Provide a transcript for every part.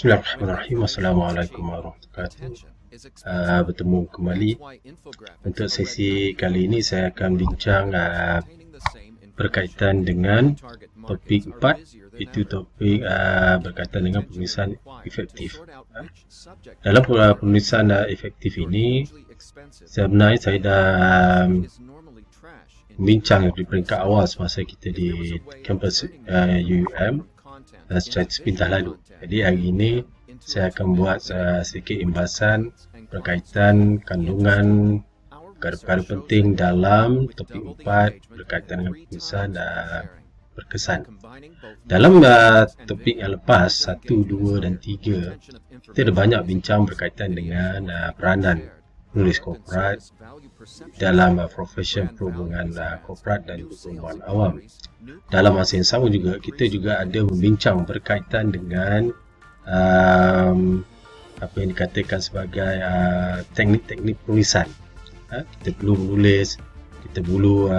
Bismillahirrahmanirrahim. Assalamualaikum warahmatullahi wabarakatuh. Bertemu kembali. Untuk sesi kali ini saya akan bincang berkaitan dengan topik 4, itu topik berkaitan dengan penulisan efektif. Dalam penulisan efektif ini, sebenarnya saya dah bincang di peringkat awal semasa kita di kampus UUM secara sepintas lalu. Jadi hari ini saya akan buat sedikit imbasan berkaitan kandungan perkara-perkara penting dalam topik 4 berkaitan dengan penulisan berkesan. Dalam topik yang lepas 1, 2 dan 3, kita ada banyak bincang berkaitan dengan peranan penulis korporat dalam profession perhubungan korporat dan perhubungan awam. Dalam masa yang sama juga, kita juga ada membincang berkaitan dengan apa yang dikatakan sebagai teknik-teknik penulisan. Kita perlu menulis, kita perlu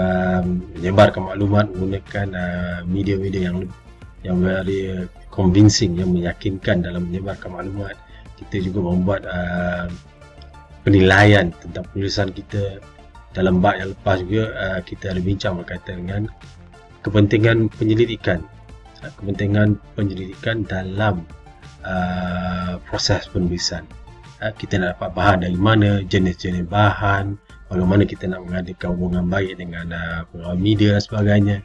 menyebarkan maklumat menggunakan media-media yang very convincing, yang meyakinkan dalam menyebarkan maklumat. Kita juga membuat penilaian tentang penulisan kita. Dalam bab yang lepas juga kita ada bincang berkaitan dengan kepentingan penyelidikan dalam proses penulisan. Kita nak dapat bahan dari mana, jenis-jenis bahan, bagaimana kita nak mengadakan hubungan baik dengan pengawal media dan sebagainya.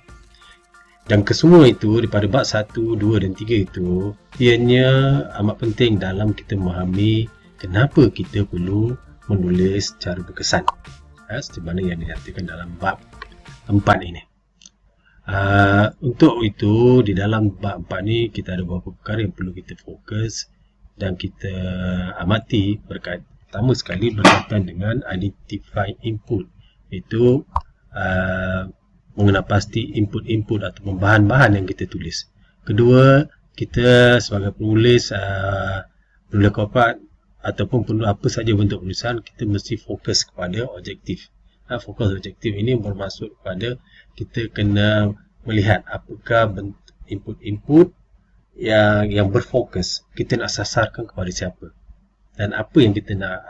Dan kesemua itu daripada bab 1, 2 dan 3 itu ianya amat penting dalam kita memahami kenapa kita perlu menulis secara berkesan, seperti mana yang dinyatakan dalam bab 4 ini. Untuk itu, di dalam bab 4 ni kita ada beberapa perkara yang perlu kita fokus dan kita amati. Pertama sekali berkaitan dengan identify input, iaitu mengenal pasti input-input atau bahan-bahan yang kita tulis. Kedua, kita sebagai penulis korporat ataupun apa saja bentuk penulisan, kita mesti fokus kepada objektif. Fokus objektif ini bermaksud kepada kita kena melihat apakah bentuk input-input yang berfokus, kita nak sasarkan kepada siapa, dan apa yang kita nak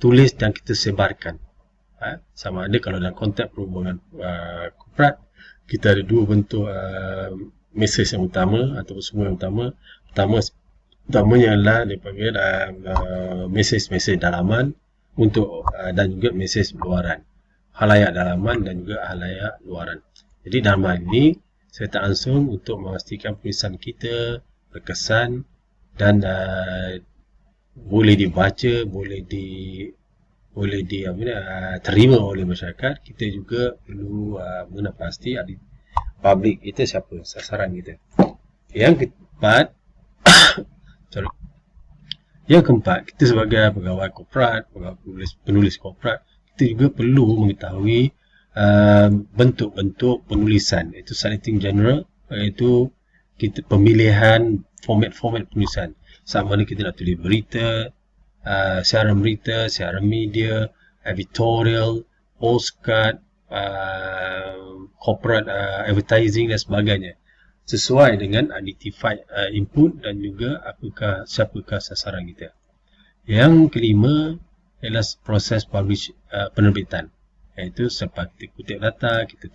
tulis dan kita sebarkan. Sama ada kalau dalam konteks perhubungan korporat, kita ada dua bentuk mesej yang utama ataupun semua yang utama. Utamanya adalah dipanggil mesej dalaman untuk dan juga mesej luaran, halayak dalaman dan juga halayak luaran. Jadi dalam hal ini saya tak langsung untuk memastikan penulisan kita berkesan dan boleh dibaca, boleh terima oleh masyarakat. Kita juga perlu mengenal pasti publik kita siapa, sasaran kita. Yang keempat, kita sebagai pegawai korporat, penulis korporat, kita juga perlu mengetahui bentuk-bentuk penulisan, iaitu setting general, iaitu kita pemilihan format penulisan. Sama ada kita nak tulis berita, siaran berita, siaran media, editorial, postcard, corporate advertising dan sebagainya, sesuai dengan identified input dan juga siapakah sasaran kita. Yang kelima ialah proses penerbitan, iaitu selepas kita kutip data, kita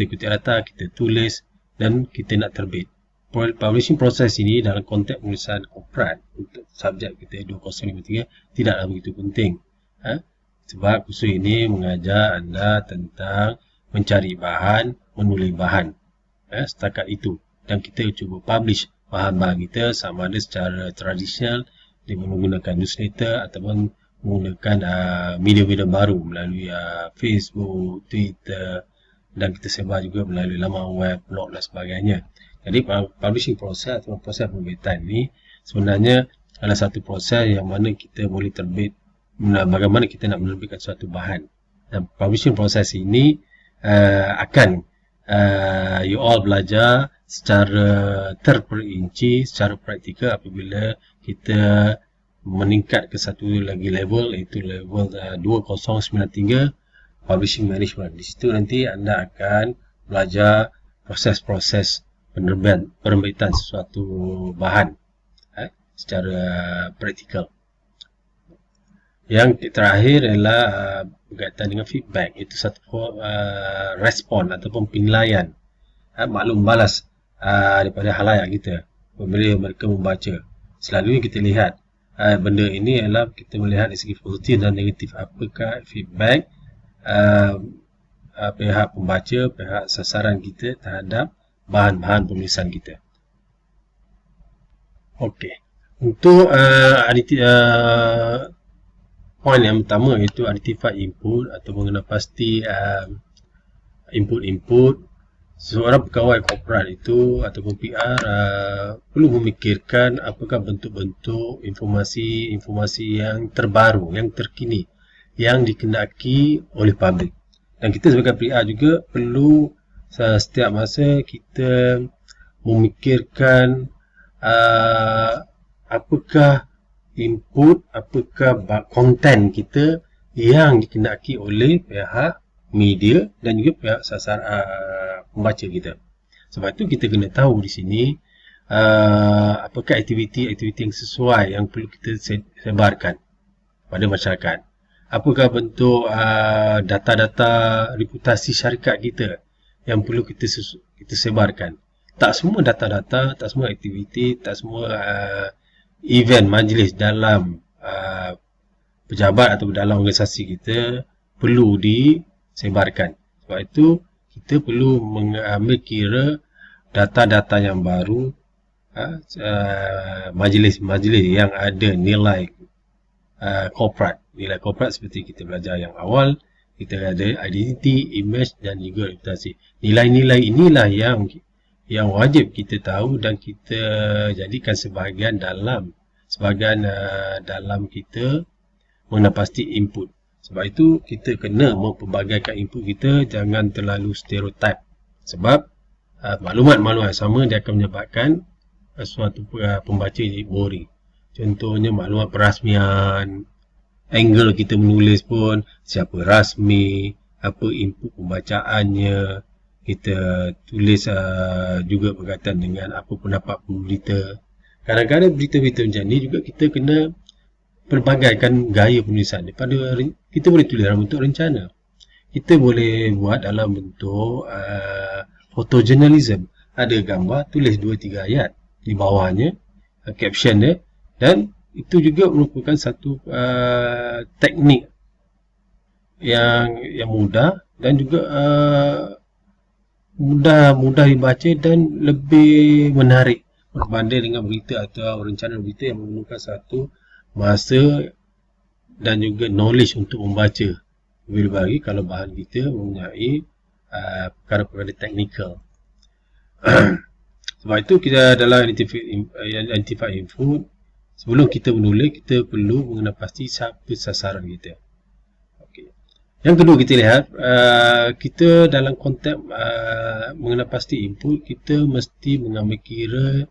kutip data, kita tulis dan kita nak terbit. Publishing proses ini dalam konteks penulisan korporat untuk subjek kita 2053 tidaklah begitu penting, sebab kursus ini mengajar anda tentang mencari bahan, menulis bahan. Setakat itu, dan kita cuba publish bahan-bahan kita sama ada secara tradisional dengan menggunakan newsletter ataupun menggunakan media-media baru melalui Facebook, Twitter, dan kita sebar juga melalui laman web, blog dan sebagainya. Jadi publishing proses atau proses penerbitan ini sebenarnya adalah satu proses yang mana kita boleh terbit, bagaimana kita nak menerbitkan suatu bahan. Dan publishing proses ini akan you all belajar secara terperinci, secara praktikal apabila kita meningkat ke satu lagi level, iaitu level 2093 Publishing Management. Di situ nanti anda akan belajar proses-proses penerbitan sesuatu bahan secara praktikal. Yang terakhir adalah berkaitan dengan feedback. Itu satu respon ataupun penilaian, maklum balas daripada khalayak kita apabila mereka membaca. Selalunya kita lihat benda ini adalah kita melihat dari segi positif dan negatif. Apakah feedback pihak pembaca, pihak sasaran kita terhadap bahan-bahan penulisan kita. Okey. Untuk poin yang pertama iaitu identify input atau mengenal pasti input-input. Seorang pegawai korporat itu ataupun PR perlu memikirkan apakah bentuk-bentuk informasi yang terbaru, yang terkini, yang dikendaki oleh publik. Dan kita sebagai PR juga perlu setiap masa kita memikirkan apakah input, apakah konten kita yang dikendaki oleh pihak media dan juga pihak pembaca kita. Sebab itu kita kena tahu di sini apakah aktiviti-aktiviti yang sesuai yang perlu kita sebarkan pada masyarakat. Apakah bentuk data-data reputasi syarikat kita yang perlu kita sebarkan. Tak semua data-data, tak semua aktiviti, tak semua event majlis dalam pejabat atau dalam organisasi kita perlu disebarkan. Sebab itu kita perlu mengambil kira data-data yang baru, majlis-majlis yang ada nilai korporat. Nilai korporat seperti kita belajar yang awal, kita ada identity, image dan juga reputasi. Nilai-nilai inilah yang wajib kita tahu dan kita jadikan sebahagian dalam kita mengenal pasti input. Sebab itu kita kena mempelbagaikan input kita, jangan terlalu stereotip. Sebab maklumat-maklumat sama dia akan menyebabkan suatu pembaca jadi boring. Contohnya maklumat perasmian, angle kita menulis pun, siapa rasmi, apa input pembacaannya, kita tulis juga berkaitan dengan apa pendapat pemberita. Kadang-kadang berita-berita macam ni juga kita kena pelbagaikan gaya penulisan. Daripada kita boleh tulis dalam bentuk rencana. Kita boleh buat dalam bentuk photojournalism. Ada gambar, tulis 2-3 ayat di bawahnya, caption dia, dan itu juga merupakan satu teknik yang mudah dan juga mudah dibaca dan lebih menarik berbanding dengan berita atau rencana berita yang memerlukan satu masa dan juga knowledge untuk membaca. Lebih bagi kalau bahan kita mempunyai perkara-perkara teknikal. Sebab itu kita dalam identify input, sebelum kita menulis, kita perlu mengenal pasti siapa sasaran kita. Okay. Yang kedua kita lihat, kita dalam konteks mengenal pasti input, kita mesti mengambil kira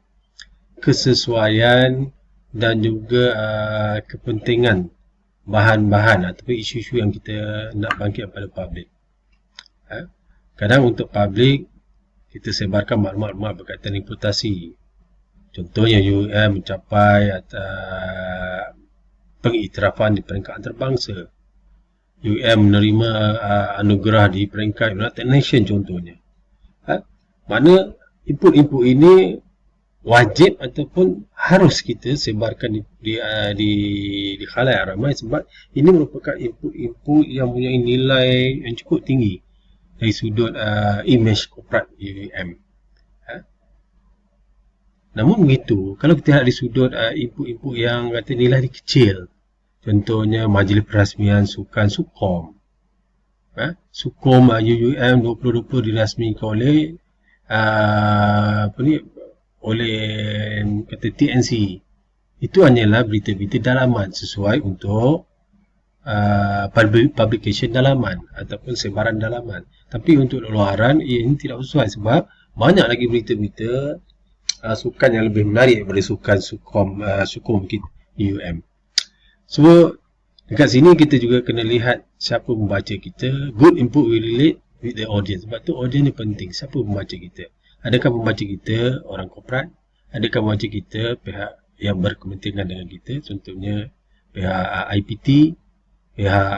kesesuaian dan juga kepentingan bahan-bahan ataupun isu-isu yang kita nak bangkit pada publik. Kadang untuk publik, kita sebarkan maklumat-maklumat berkaitan reputasi. Contohnya UUM mencapai pengiktirafan di peringkat antarabangsa. UUM menerima anugerah di peringkat United Nations contohnya. Mana input-input ini wajib ataupun harus kita sebarkan di khalayak ramai sebab ini merupakan input-input yang mempunyai nilai yang cukup tinggi dari sudut image korporat UUM. Namun begitu, kalau kita lihat dari sudut input-input yang kata nilai dia kecil, contohnya majlis perasmian sukan Sukom. Sukom UUM 2020 dirasmikan oleh kata TNC. Itu hanyalah berita-berita dalaman sesuai untuk publication dalaman ataupun sebaran dalaman. Tapi untuk luaran ini tidak sesuai sebab banyak lagi berita-berita sukan yang lebih menarik daripada sukan Sukom UUM. So dekat sini kita juga kena lihat siapa pembaca kita. Good input will relate with the audience. Sebab tu audience ni penting. Siapa pembaca kita? Adakah pembaca kita orang korporat? Adakah pembaca kita pihak yang berkepentingan dengan kita? Contohnya pihak IPT, pihak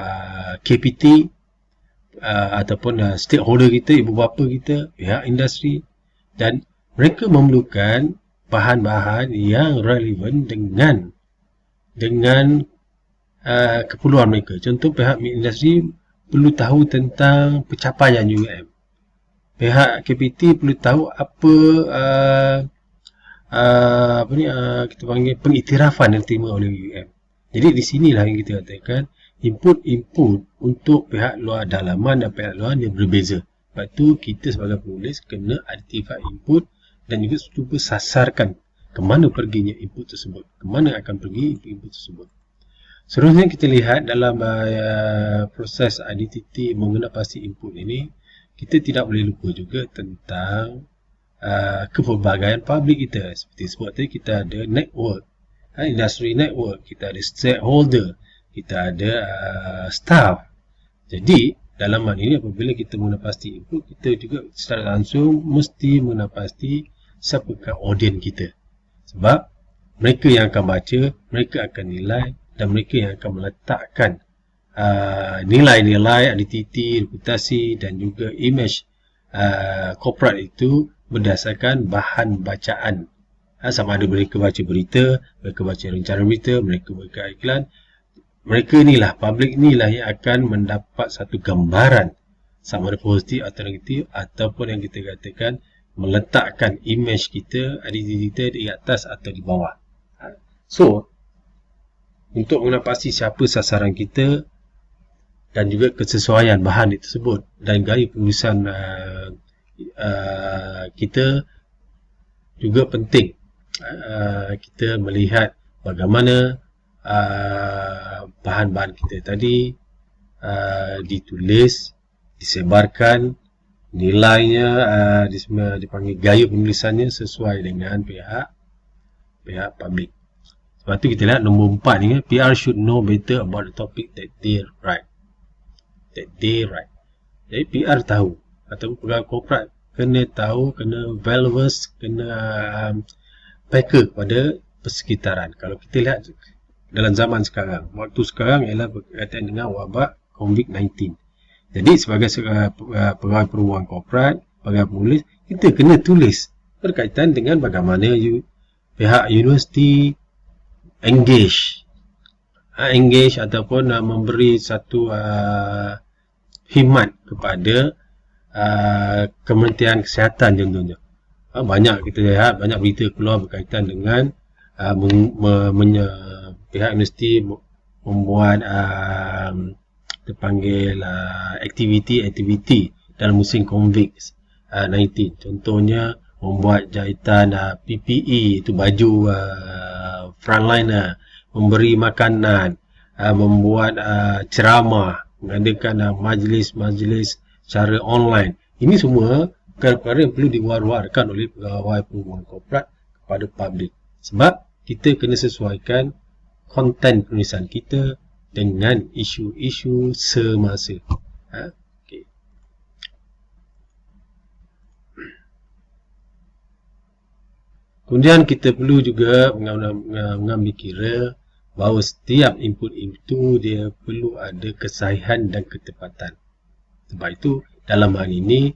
KPT, ataupun stakeholder kita, ibu bapa kita, pihak industri, dan mereka memerlukan bahan-bahan yang relevan dengan keperluan mereka. Contoh pihak industri perlu tahu tentang pencapaian UMM. Pihak KPT perlu tahu apa kita panggil pengiktirafan yang diterima oleh UMM. Jadi di sinilah yang kita katakan input untuk pihak luar dalaman dan pihak luar dia berbeza. Sebab tu kita sebagai penulis kena identify input dan juga cuba sasarkan ke mana perginya input tersebut, ke mana akan pergi input tersebut. Seterusnya kita lihat dalam proses identity mengenal pasti input ini, kita tidak boleh lupa juga tentang kepelbagaian publik kita. Seperti sebut tadi, kita ada network, industry network, kita ada stakeholder, kita ada staff. Jadi dalam hal ini apabila kita mengenal pasti input, kita juga secara langsung mesti mengenal pasti siapakah audien kita. Sebab mereka yang akan baca, mereka akan nilai, dan mereka yang akan meletakkan nilai-nilai, identiti, reputasi dan juga image korporat itu berdasarkan bahan bacaan. Sama ada mereka baca berita, mereka baca rencana berita, mereka baca iklan. Mereka inilah, publik inilah yang akan mendapat satu gambaran sama ada positif atau negatif, ataupun yang kita katakan meletakkan image kita, identiti kita di atas atau di bawah. So, untuk mengenal pasti siapa sasaran kita dan juga kesesuaian bahan tersebut dan gaya penulisan kita juga penting. Kita melihat bagaimana bahan-bahan kita tadi ditulis, disebarkan, nilainya dipanggil gaya penulisannya sesuai dengan pihak publik. Sebab tu kita lihat nombor 4 ni, PR should know better about the topic that they write. Jadi PR tahu, atau pegawai korporat kena tahu, kena well-versed, kena peka kepada persekitaran. Kalau kita lihat dalam zaman sekarang, waktu sekarang ialah berkaitan dengan wabak COVID-19. Jadi sebagai pegawai perhubungan korporat, pegawai penulis, kita kena tulis berkaitan dengan bagaimana pihak universiti engage ataupun memberi satu khidmat kepada Kementerian Kesihatan contohnya. Banyak kita lihat, banyak berita keluar berkaitan dengan pihak universiti membuat terpanggil aktiviti dalam musim COVID-19. Contohnya membuat jahitan PPE, itu baju frontliner, memberi makanan, membuat ceramah, mengadakan majlis-majlis secara online. Ini semua perkara-perkara yang perlu diwar-warkan oleh pegawai perhubungan korporat kepada publik. Sebab kita kena sesuaikan konten penulisan kita dengan isu-isu semasa. Okay. Kemudian kita perlu juga mengambil kira bahawa setiap input itu dia perlu ada kesahihan dan ketepatan. Sebab itu dalam hal ini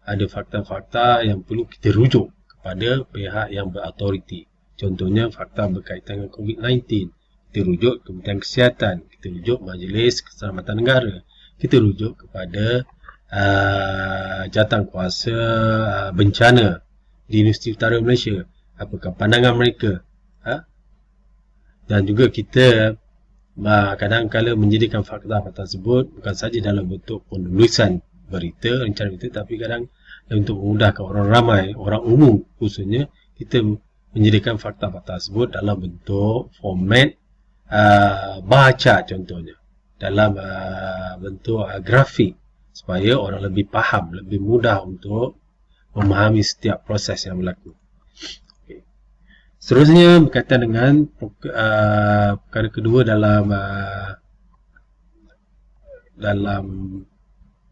ada fakta-fakta yang perlu kita rujuk kepada pihak yang berautoriti. Contohnya fakta berkaitan dengan COVID-19. Kita rujuk Kementerian Kesihatan, kita rujuk Majlis Keselamatan Negara, kita rujuk kepada jawatankuasa bencana di Universiti Utara Malaysia. Apakah pandangan mereka? Dan juga kita kadang-kadang menjadikan fakta-fakta tersebut bukan saja dalam bentuk penulisan berita, rencana berita, tapi kadang untuk memudahkan orang ramai, orang umum khususnya, kita menjadikan fakta-fakta tersebut dalam bentuk format baca, contohnya dalam bentuk grafik, supaya orang lebih faham, lebih mudah untuk memahami setiap proses yang berlaku. Seterusnya berkaitan dengan perkara kedua dalam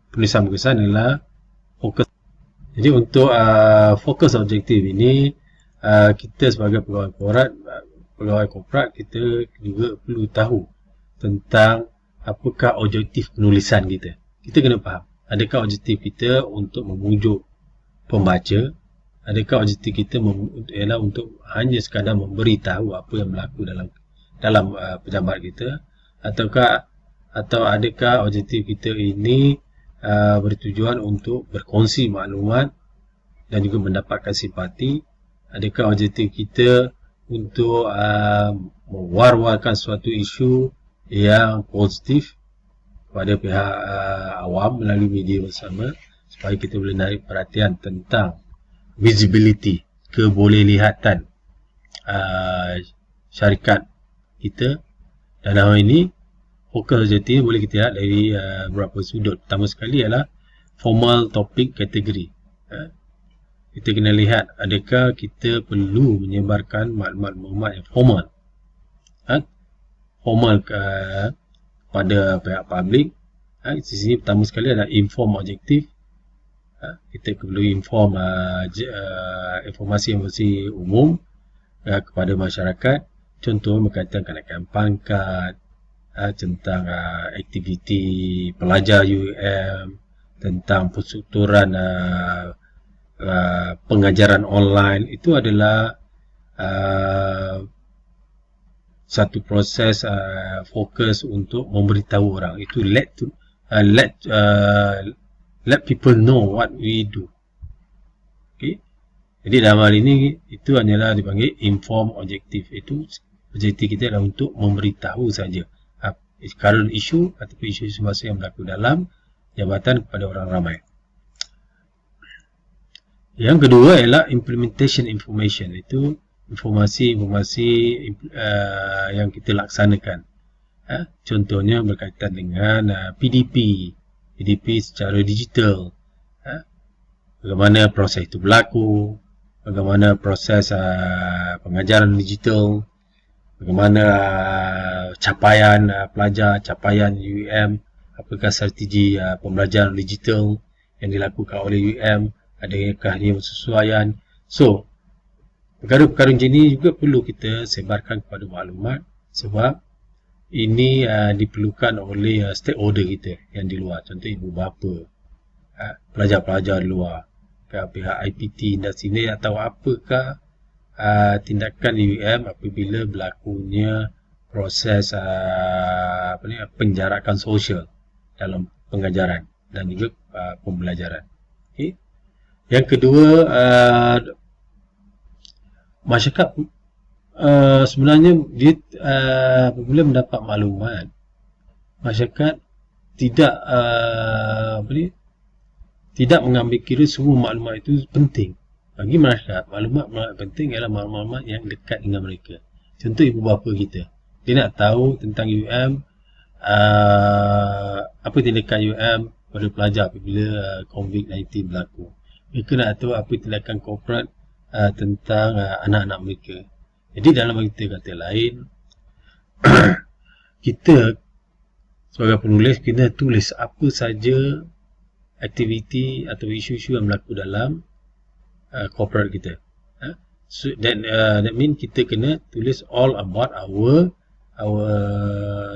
penulisan berkesan adalah fokus. Jadi untuk fokus objektif ini, kita sebagai pegawai korporat kita juga perlu tahu tentang apakah objektif penulisan kita. Kita kena faham, adakah objektif kita untuk memujuk pembaca, adakah objektif kita ialah untuk hanya sekadar memberitahu apa yang berlaku dalam pejabat kita, atau adakah objektif kita ini bertujuan untuk berkongsi maklumat dan juga mendapatkan simpati, adakah objektif kita untuk mewar-warkan suatu isu yang positif kepada pihak awam melalui media bersama supaya kita boleh narik perhatian tentang visibility, kebolehlighatan syarikat kita. Dan dalam ini fokus objektif boleh kita lihat dari beberapa sudut. Pertama sekali adalah formal topik kategori. Kita kena lihat adakah kita perlu menyebarkan maklumat-maklumat yang formal, kepada pihak publik. Di sini pertama sekali adalah inform objektif. Kita perlu inform informasi-informasi umum kepada masyarakat. Contoh berkaitan kenaikan pangkat, tentang aktiviti pelajar UM, tentang perstrukturan pengajaran online. Itu adalah satu proses fokus untuk memberitahu orang. Itu let people know what we do. Okay? Jadi dalam hal ini itu hanyalah dipanggil inform objektif. Itu objektif kita adalah untuk memberitahu saja current issue ataupun isu-isu semasa yang berlaku dalam jabatan kepada orang ramai. Yang kedua ialah implementation information. Itu informasi-informasi yang kita laksanakan. Contohnya berkaitan dengan PDP secara digital. Bagaimana proses itu berlaku, bagaimana proses pengajaran digital, bagaimana capaian pelajar, capaian UM, apakah strategi pembelajaran digital yang dilakukan oleh UM, adakah dia bersesuaian. So, perkara-perkara macam ini juga perlu kita sebarkan kepada maklumat sebab ini diperlukan oleh stakeholder kita yang di luar. Contoh ibu bapa, pelajar-pelajar di luar, pihak IPT industri ini, atau apakah tindakan UM apabila berlakunya proses penjarakan sosial dalam pengajaran dan juga pembelajaran. Okay. Yang kedua, masyarakat sebenarnya dia apabila mendapat maklumat, masyarakat tidak mengambil kira semua maklumat itu penting. Bagi masyarakat, maklumat penting ialah maklumat yang dekat dengan mereka. Contoh ibu bapa kita, dia nak tahu tentang UM, apa tindakan UM pada pelajar apabila COVID-19 berlaku. Mereka nak tahu apa tindakan korporat tentang anak-anak mereka. Jadi dalam kata lain, kita sebagai penulis kena tulis apa saja aktiviti atau isu-isu yang berlaku dalam korporat kita. So that means kita kena tulis all about our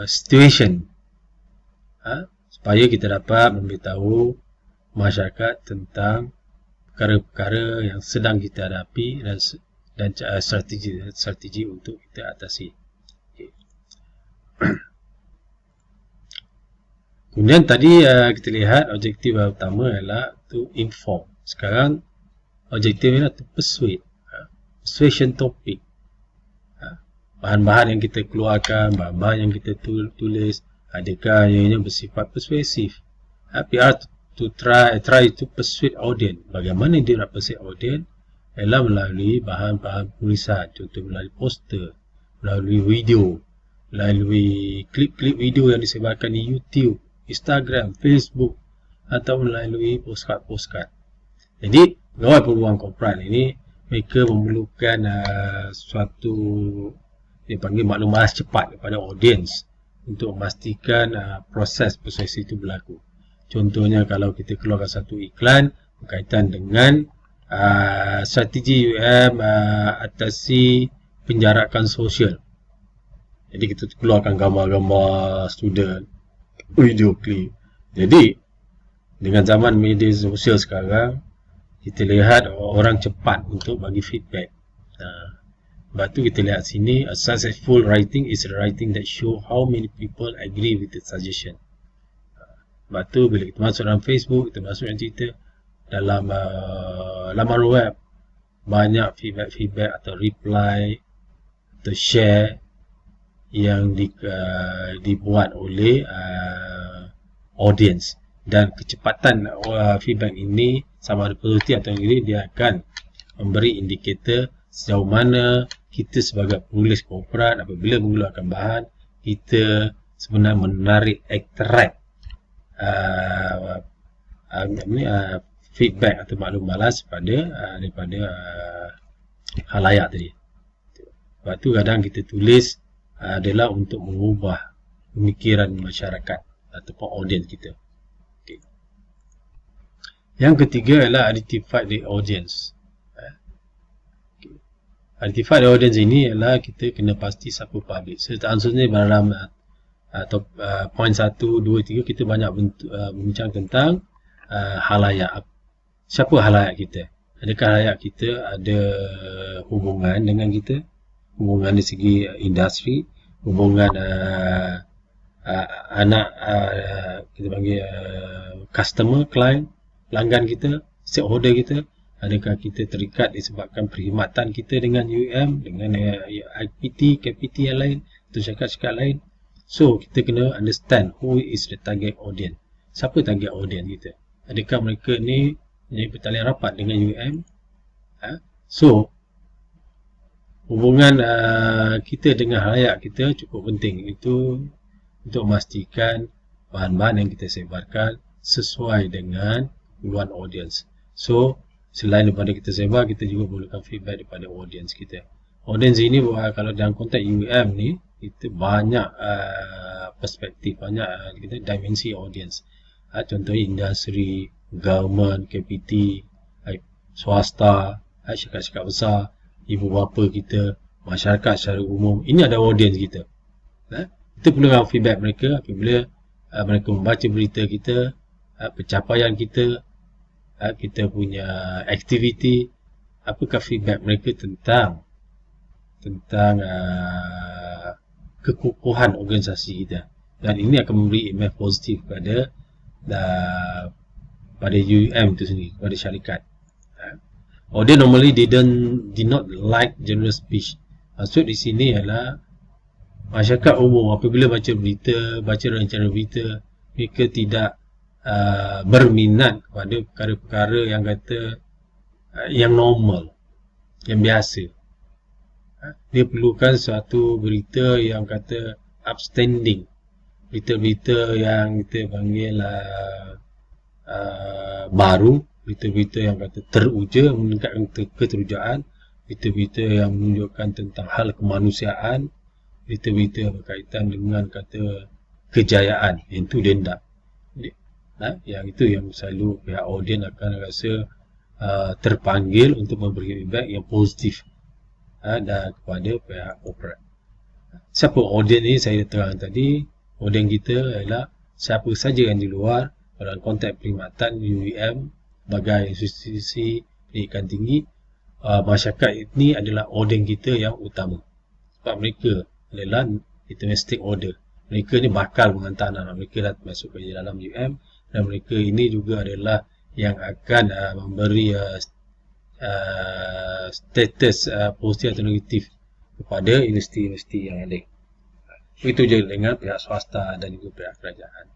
situation, supaya kita dapat memberitahu masyarakat tentang perkara-perkara yang sedang kita hadapi dan strategi untuk kita atasi. Okay. Kemudian tadi kita lihat objektif pertama adalah to inform. Sekarang objektif adalah to persuade. Persuasion topic. Bahan-bahan yang kita keluarkan, bahan-bahan yang kita tulis, adakah ianya bersifat persuasif? PR to try to persuade audience. Bagaimana dia nak persuade audience? Ialah melalui bahan-bahan tulisan, contoh melalui poster, melalui video, melalui klip-klip video yang disebarkan di YouTube, Instagram, Facebook, atau melalui postcard. Jadi, pegawai peluang korporat ini, mereka memerlukan suatu dipanggil maklumat cepat kepada audiens untuk memastikan proses persuasi itu berlaku. Contohnya kalau kita keluarkan satu iklan, berkaitan dengan strategi UM atasi penjarakan sosial. Jadi kita keluarkan gambar-gambar student, video klip. Jadi dengan zaman media sosial sekarang, kita lihat orang cepat untuk bagi feedback. Sebab tu kita lihat sini, a successful writing is a writing that show how many people agree with the suggestion. Sebab tu bila kita masuk dalam Facebook, kita masuk dalam Twitter, dalam laman web, banyak feedback atau reply atau share yang dibuat oleh audience, dan kecepatan feedback ini sama ada positif atau negatif, dia akan memberi indikator sejauh mana kita sebagai penulis korporat apabila mengeluarkan bahan, kita sebenarnya menarik attract feedback atau maklum balas daripada khalayak tadi. Sebab tu kadang kita tulis adalah untuk mengubah pemikiran masyarakat ataupun audience kita. Okay. Yang ketiga adalah identify the audience. Okay. Identify the audience ini adalah kita kena pasti siapa public. Seterusnya dalam poin 1, 2, 3 kita banyak bincang tentang khalayak. Siapa khalayak kita? Adakah khalayak kita ada hubungan dengan kita? Hubungan dari segi industri, hubungan kita panggil customer, client, pelanggan kita, stakeholder kita. Adakah kita terikat disebabkan perkhidmatan kita dengan UM, dengan IPT, KPT yang lain, atau syarikat-syarikat lain. So, kita kena understand who is the target audience. Siapa target audience kita? Adakah mereka ni bertalian rapat dengan UM? So, hubungan kita dengan khalayak kita cukup penting. Itu untuk memastikan bahan-bahan yang kita sebarkan sesuai dengan keperluan audience. So, selain daripada kita sebar, kita juga perlukan feedback daripada audience kita. Audience ini kalau dalam konteks UM ni, kita banyak perspektif, banyak kita dimensi audience. Contohnya industri, government, KPT, swasta, syarikat-syarikat besar, ibu bapa kita, masyarakat secara umum. Ini ada audience kita. Kita perlukan feedback mereka apabila mereka membaca berita kita, pencapaian kita, kita punya aktiviti, apakah feedback mereka tentang kekukuhan organisasi kita. Dan ini akan memberi impact positif pada UM itu sendiri, pada syarikat. Audience normally did not like general speech. Maksud di sini adalah masyarakat umum apabila baca berita, baca rancangan berita, mereka tidak berminat kepada perkara-perkara yang kata yang normal, yang biasa. Dia perlukan suatu berita yang kata upstanding, berita-berita yang kita panggil baru, berita-berita yang kata teruja, meningkatkan keterujaan, berita-berita yang menunjukkan tentang hal kemanusiaan, berita-berita berkaitan dengan kata kejayaan. Itu dia tidak. Yang itu yang selalu pihak audien akan rasa terpanggil untuk memberi feedback yang positif dan kepada pihak korporat. Siapa audien ni saya terang tadi? Audien kita adalah siapa saja yang di luar dalam konteks perkhidmatan UEM sebagai institusi pendidikan tinggi. Masyarakat ini adalah audien kita yang utama. Sebab mereka adalah kita stakeholder. Mereka ni bakal menghantar anak mereka masuk ke dalam UM, dan mereka ini juga adalah yang akan memberi status positif atau negatif kepada universiti-universiti yang ada. Begitu je dengan pihak swasta dan juga pihak kerajaan.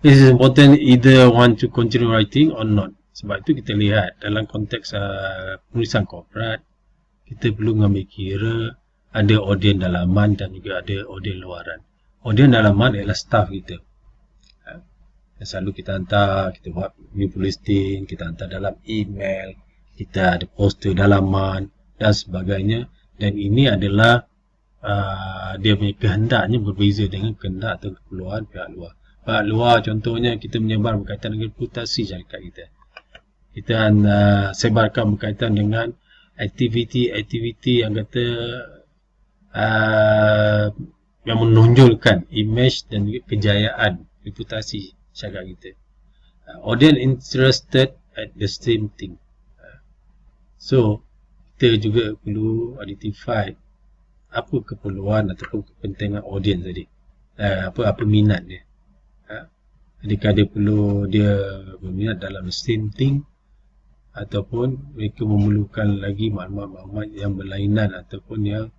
This is important either want to continue writing or not. Sebab itu kita lihat dalam konteks penulisan korporat, kita perlu mengambil kira ada audien dalaman dan juga ada audien luaran. Audien dalaman adalah staff kita. Selalu kita hantar, kita buat new listing, kita hantar dalam email, kita ada poster dalaman dan sebagainya. Dan ini adalah dia punya kehendaknya berbeza dengan kehendak atau keperluan pihak luar. luar, contohnya kita menyebar berkaitan dengan reputasi syarikat kita. Kita sebarkan berkaitan dengan aktiviti-aktiviti yang kata yang menonjolkan image dan juga kejayaan reputasi syarikat kita. Audience interested at the same thing. So kita juga perlu identify apa keperluan ataupun kepentingan audience tadi, apa minat dia. Adakah dia berminat dalam the same thing, ataupun mereka memerlukan lagi maklumat-maklumat yang berlainan ataupun yang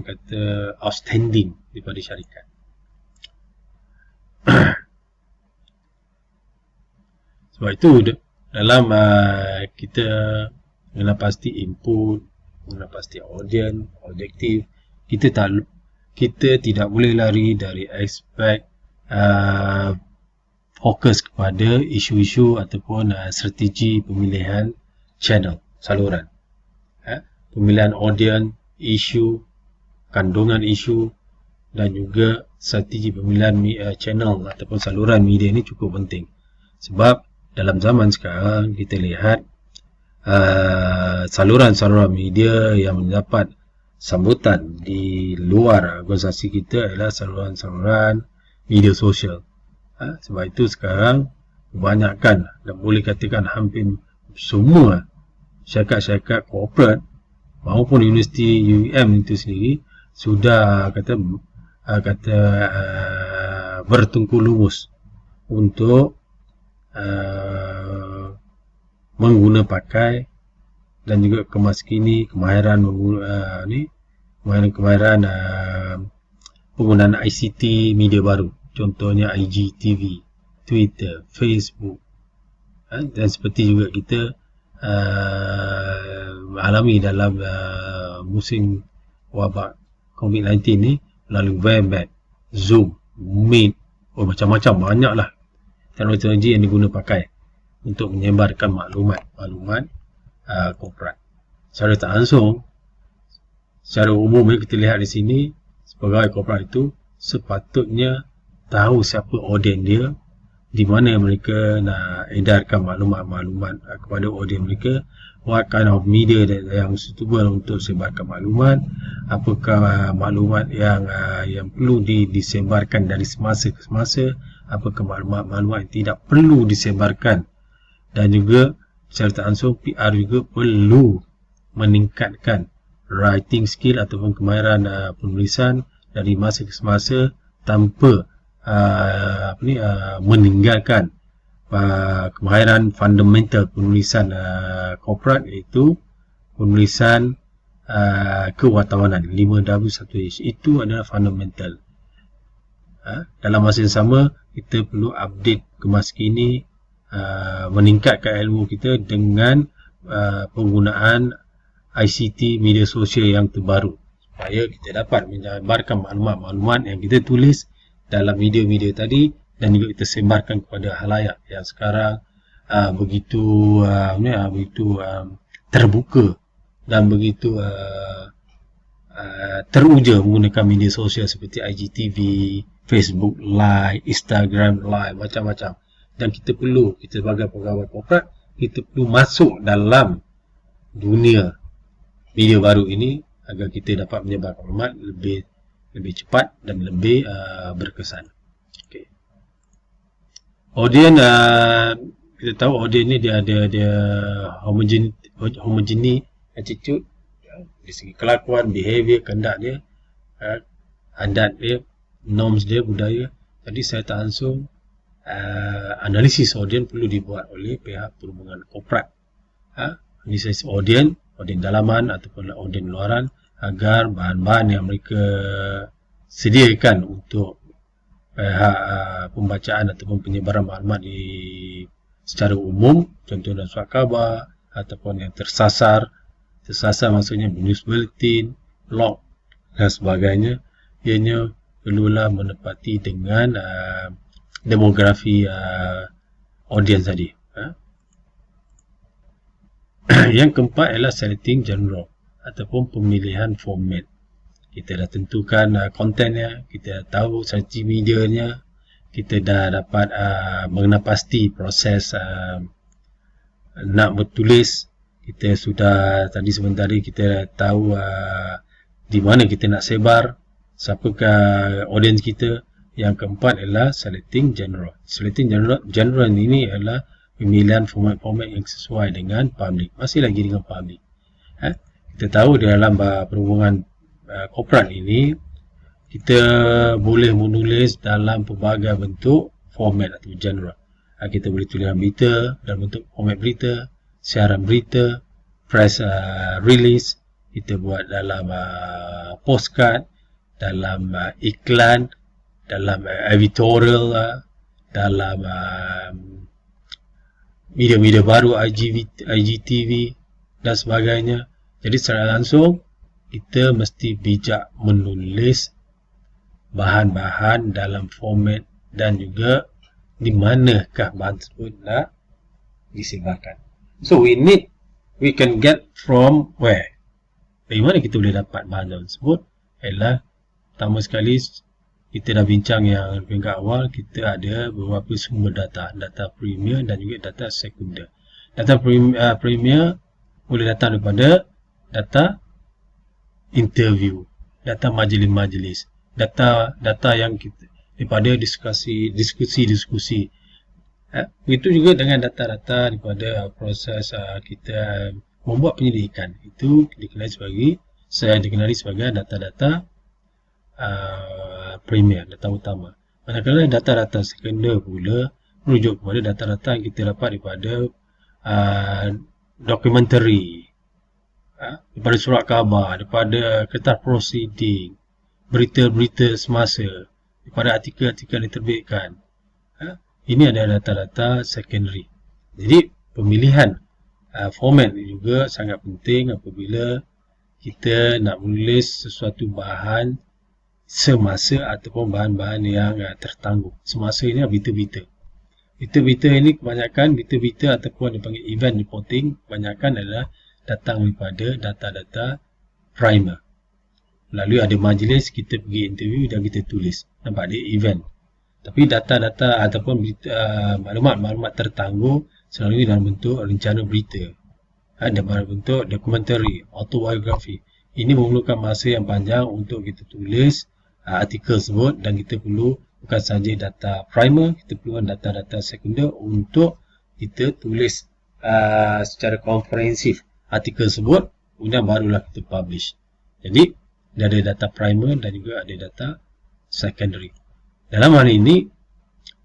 kata outstanding daripada syarikat. Sebab itu dalam kita mengenal pasti input, mengenal pasti audience, objektif, kita tidak boleh lari dari aspek fokus kepada isu-isu ataupun strategi pemilihan channel, saluran. Pemilihan audience, isu, kandungan isu dan juga strategi pemilihan channel ataupun saluran media ini cukup penting. Sebab dalam zaman sekarang kita lihat saluran-saluran media yang mendapat sambutan di luar organisasi kita adalah saluran-saluran media sosial. Sebab itu sekarang kebanyakan dan boleh katakan hampir semua syarikat-syarikat korporat maupun universiti UM itu sendiri sudah bertungku lumus untuk mengguna pakai dan juga kemas kini kemahiran penggunaan ICT media baru, contohnya IGTV, Twitter, Facebook, dan seperti juga kita alami dalam musim wabak COVID-19 ni melalui Webex, Zoom, Meet, macam-macam, banyaklah teknologi yang diguna pakai untuk menyebarkan maklumat korporat. Secara tak langsung, secara umum kita lihat di sini, sebagai korporat itu sepatutnya tahu siapa audien dia, di mana mereka nak edarkan maklumat-maklumat kepada audien mereka, what kind of media yang suitable untuk sebarkan maklumat, apakah maklumat yang perlu disebarkan dari semasa ke semasa, apakah maklumat-maklumat yang tidak perlu disebarkan, dan juga secara tak langsung PR juga perlu meningkatkan writing skill ataupun kemahiran penulisan dari masa ke semasa tanpa meninggalkan kemahiran fundamental penulisan korporat, iaitu penulisan kewartawanan 5W1H. Itu adalah fundamental. Dalam masa yang sama, kita perlu update kemas kini, meningkatkan ilmu kita dengan penggunaan ICT media sosial yang terbaru, supaya kita dapat menyebarkan maklumat-maklumat yang kita tulis dalam media-media tadi dan juga kita sebarkan kepada khalayak yang sekarang begitu terbuka dan begitu teruja menggunakan media sosial seperti IGTV, Facebook Live, Instagram Live, macam-macam. Dan kita sebagai pegawai korporat, kita perlu masuk dalam dunia media baru ini agar kita dapat menyebar maklumat lebih cepat dan lebih berkesan. Okay. Audien, kita tahu audien ni dia homogeni attitude, dari segi kelakuan, behavior, kehendak dia, adat dia, norms dia, budaya. Jadi saya tak langsung analisis audien perlu dibuat oleh pihak perhubungan korporat. Analisis audien dalaman ataupun audien luaran, agar bahan-bahan yang mereka sediakan untuk pembacaan ataupun penyebaran maklumat secara umum, contohnya surat khabar ataupun yang tersasar maksudnya news bulletin, blog dan sebagainya, ianya perlulah menepati dengan demografi audiens tadi. Yang keempat adalah selecting genre ataupun pemilihan format. Kita dah tentukan kontennya, kita dah tahu strategi medianya, kita dah dapat mengenal pasti proses nak bertulis. Kita sudah tadi sebentar tadi kita tahu di mana kita nak sebar, siapakah audience kita. Yang keempat adalah selecting genre. Selecting genre ini adalah pemilihan format-format yang sesuai dengan public. Masih lagi dengan public. Kita tahu di dalam perhubungan korporat ini, kita boleh menulis dalam pelbagai bentuk format atau genre. Kita boleh tulis dalam berita, dalam bentuk format berita, siaran berita, press release, kita buat dalam postcard, dalam iklan, dalam editorial, dalam media-media baru, IGTV dan sebagainya. Jadi secara langsung kita mesti bijak menulis bahan-bahan dalam format dan juga di manakah bahan tersebut nak disebarkan. So we can get from where? Dari mana kita boleh dapat bahan tersebut? Ialah pertama sekali kita dah bincang yang peringkat awal, kita ada beberapa sumber data, data premier dan juga data sekunder. Data premier boleh datang daripada data interview, data majlis-majlis, data yang kita daripada diskusi. Begitu juga dengan data-data daripada proses kita membuat penyelidikan. Itu dikenali sebagai data-data premier, data utama. Manakala data-data sekunder pula merujuk kepada data-data yang kita dapat daripada dokumentari, daripada surat khabar, daripada kertas prosiding, berita-berita semasa, daripada artikel-artikel yang diterbitkan. Ini adalah data-data secondary. Jadi pemilihan format juga sangat penting apabila kita nak menulis sesuatu bahan semasa ataupun bahan-bahan yang tertangguh. Semasa ini berita-berita. Berita-berita ini kebanyakan berita-berita ataupun dipanggil event reporting, kebanyakan adalah datang daripada data-data primer. Lalu ada majlis, kita pergi interview dan kita tulis. Nampak dia event. Tapi data-data ataupun maklumat-maklumat tertangguh selalu dalam bentuk rencana berita. Dalam bentuk dokumentari, autobiografi. Ini memerlukan masa yang panjang untuk kita tulis artikel tersebut dan kita perlu bukan saja data primer, kita perlukan data-data sekunder untuk kita tulis secara komprehensif artikel tersebut, kemudian barulah kita publish. Jadi ada data primer dan juga ada data secondary. Dalam hal ini,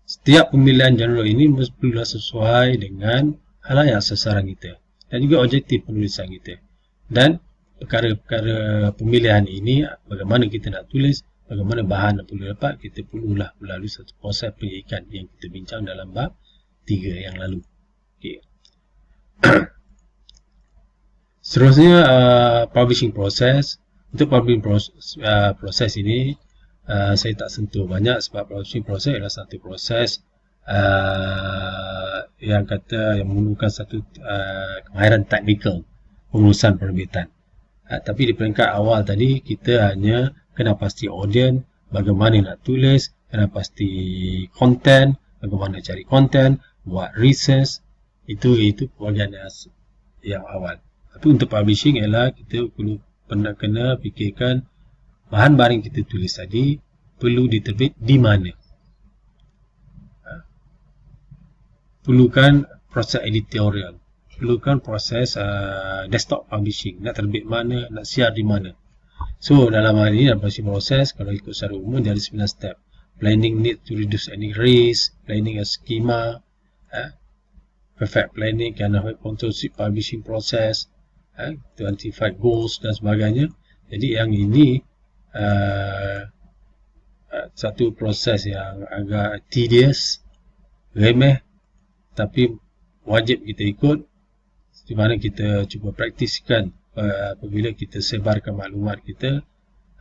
setiap pemilihan genre ini perlulah sesuai dengan halayak sasaran kita dan juga objektif penulisan kita. Dan perkara-perkara pemilihan ini, bagaimana kita nak tulis, bagaimana bahan yang perlu dapat, kita perlulah melalui satu proses penyelidikan yang kita bincang dalam bab 3 yang lalu. Okay. Seterusnya, publishing process. Untuk publishing proses ini, saya tak sentuh banyak sebab publishing proses adalah satu proses yang memerlukan satu kemahiran teknikal pengurusan penerbitan. Tapi di peringkat awal tadi, kita hanya kena pasti audience, bagaimana nak tulis, kena pasti konten, bagaimana cari konten, buat research. Itu bahagian yang awal. Tapi untuk publishing ialah kita perlu kena fikirkan bahan-bahan yang kita tulis tadi perlu diterbit di mana. Perlukan proses editorial, perlukan proses desktop publishing, nak terbit mana, nak siar di mana. So dalam hal ini, dalam proses kalau ikut secara umum dia ada 9 step. Planning need to reduce any risk, planning a schema, perfect planning can help control publishing process, to identify goals dan sebagainya. Jadi yang ini satu proses yang agak tedious, remeh, tapi wajib kita ikut di mana kita cuba praktiskan apabila kita sebarkan maklumat kita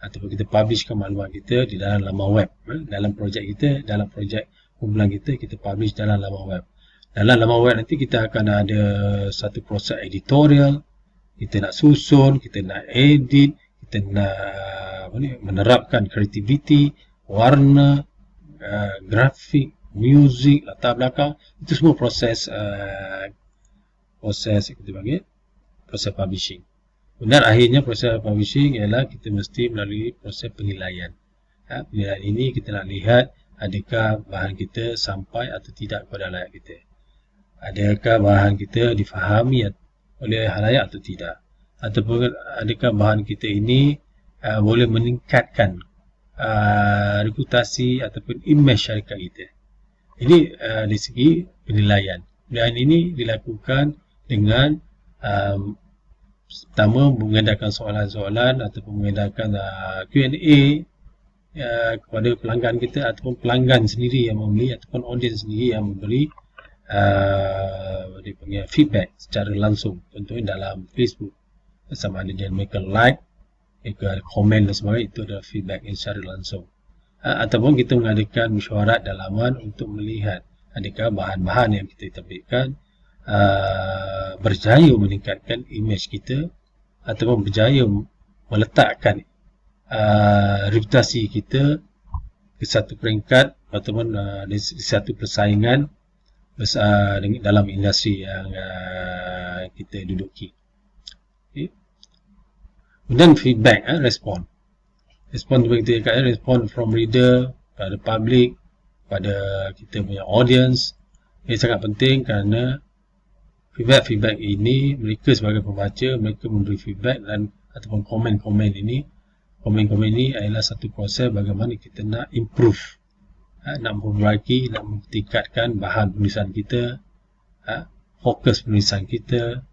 ataupun kita publishkan maklumat kita di dalam laman web. Dalam projek kita, dalam projek kumpulan kita, kita publish dalam laman web. Dalam laman web nanti kita akan ada satu proses editorial, kita nak susun, kita nak edit, kita nak menerapkan creativity, warna, grafik, muzik, latar belakang, itu semua proses kita panggil proses publishing. Kemudian akhirnya proses publishing ialah kita mesti melalui proses penilaian. Penilaian ini kita nak lihat adakah bahan kita sampai atau tidak kepada halayak kita. Adakah bahan kita difahami oleh halayak atau tidak. Ataupun adakah bahan kita ini boleh meningkatkan reputasi ataupun imej syarikat kita. Ini dari segi penilaian. Penilaian ini dilakukan dengan pertama mengadakan soalan-soalan ataupun mengadakan Q&A kepada pelanggan kita ataupun pelanggan sendiri yang membeli ataupun audiens sendiri yang memberi dia panggil feedback secara langsung. Contohnya dalam Facebook, sama ada dia mereka like, mereka komen dan sebagainya, itu adalah feedback yang secara langsung. Ataupun kita mengadakan mesyuarat dalaman untuk melihat adakah bahan-bahan yang kita terbitkan berjaya meningkatkan imej kita ataupun berjaya meletakkan reputasi kita ke satu peringkat ataupun di satu persaingan dalam industri yang kita duduki. Okay. Kemudian feedback, respon seperti kita kata, respon from reader pada public, pada kita punya audience. Ini sangat penting kerana feedback ini mereka sebagai pembaca, mereka memberi feedback dan ataupun komen-komen ini adalah satu proses bagaimana kita nak improve, nak memperbaiki, nak meningkatkan bahan penulisan kita, fokus penulisan kita,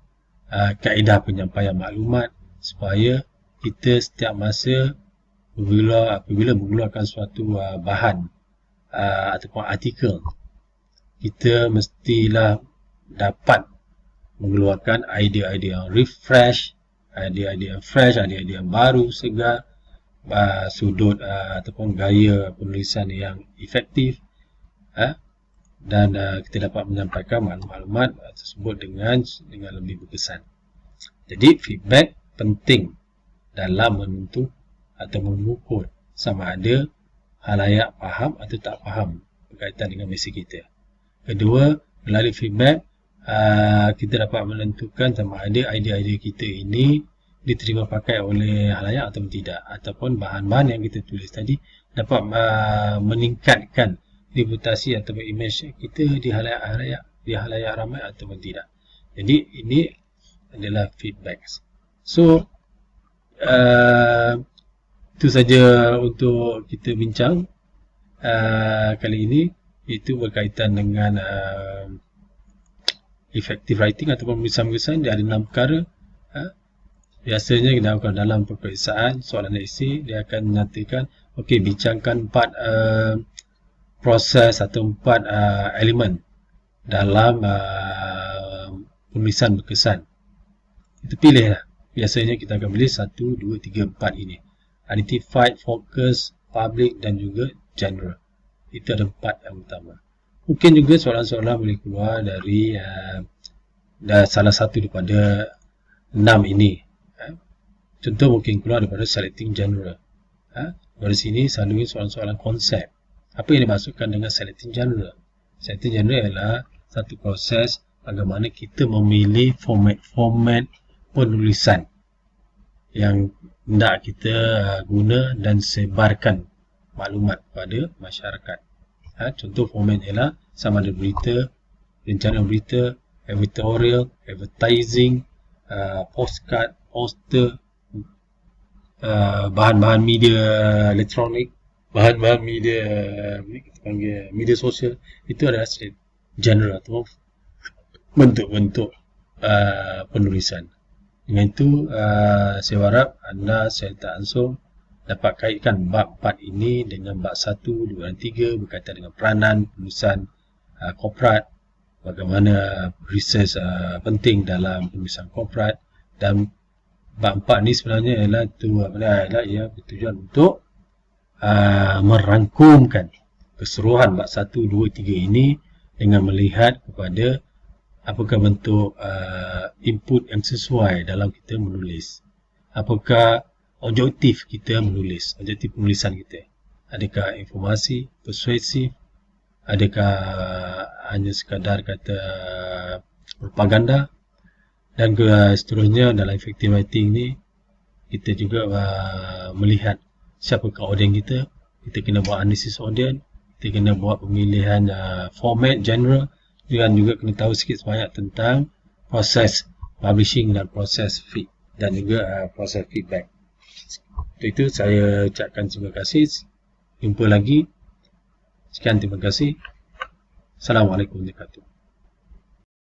kaedah penyampaian maklumat, supaya kita setiap masa apabila mengeluarkan suatu bahan ataupun artikel, kita mestilah dapat mengeluarkan idea-idea yang refresh, idea-idea yang fresh, idea-idea yang baru, segar, sudut ataupun gaya penulisan yang efektif, dan kita dapat menyampaikan maklumat tersebut dengan lebih berkesan. Jadi feedback penting dalam menentu atau mengukur sama ada halayak faham atau tak faham berkaitan dengan mesej kita. Kedua, melalui feedback kita dapat menentukan sama ada idea-idea kita ini diterima pakai oleh halayak atau tidak, ataupun bahan-bahan yang kita tulis tadi dapat meningkatkan reputasi atau imej kita di halayak ramai atau tidak. Jadi ini adalah feedback. So itu saja untuk kita bincang kali ini, itu berkaitan dengan effective writing ataupun penulisan-penulisan. Dia ada 6 perkara. Biasanya dalam peperiksaan soalan esei dia akan menyatakan okey, bincangkan 4 proses atau 4 elemen dalam penulisan berkesan. Itu pilihlah. Biasanya kita akan pilih 1, 2, 3, 4 ini. Identified, focus, public dan juga general. Itu ada 4 yang utama. Mungkin juga soalan-soalan boleh keluar dari salah satu daripada 6 ini. Contoh mungkin keluar daripada selecting general. Dari sini selalu soalan-soalan konsep. Apa yang dimaksudkan dengan selecting general? Selecting general adalah satu proses bagaimana kita memilih format penulisan yang hendak kita guna dan sebarkan maklumat kepada masyarakat. Contoh format ialah sama ada berita, rencana berita, editorial, advertising, postcard, poster, bahan-bahan media elektronik, bahan-bahan media kita panggil media sosial. Itu adalah general atau bentuk-bentuk penulisan. Dengan itu saya harap anda serta langsung dapat kaitkan bab 4 ini dengan bab 1, 2 dan 3 berkaitan dengan peranan penulisan korporat, bagaimana research penting dalam penulisan korporat, dan bab 4 ni sebenarnya ialah ia bertujuan untuk merangkumkan keseluruhan bab 1, 2, 3 ini dengan melihat kepada apakah bentuk input yang sesuai dalam kita menulis, apakah objektif kita menulis, objektif penulisan kita. adakah informasi, persuasif, adakah hanya sekadar kata propaganda, dan seterusnya. Dalam effective writing ni kita juga melihat siapakah audiens kita. Kita kena buat analisis audiens, kita kena buat pemilihan format, genre, dan juga kena tahu sikit sebanyak tentang proses publishing dan proses feed dan juga proses feedback. Untuk itu saya ucapkan terima kasih. Jumpa lagi. Sekian, terima kasih. Assalamualaikum warahmatullahi wabarakatuh.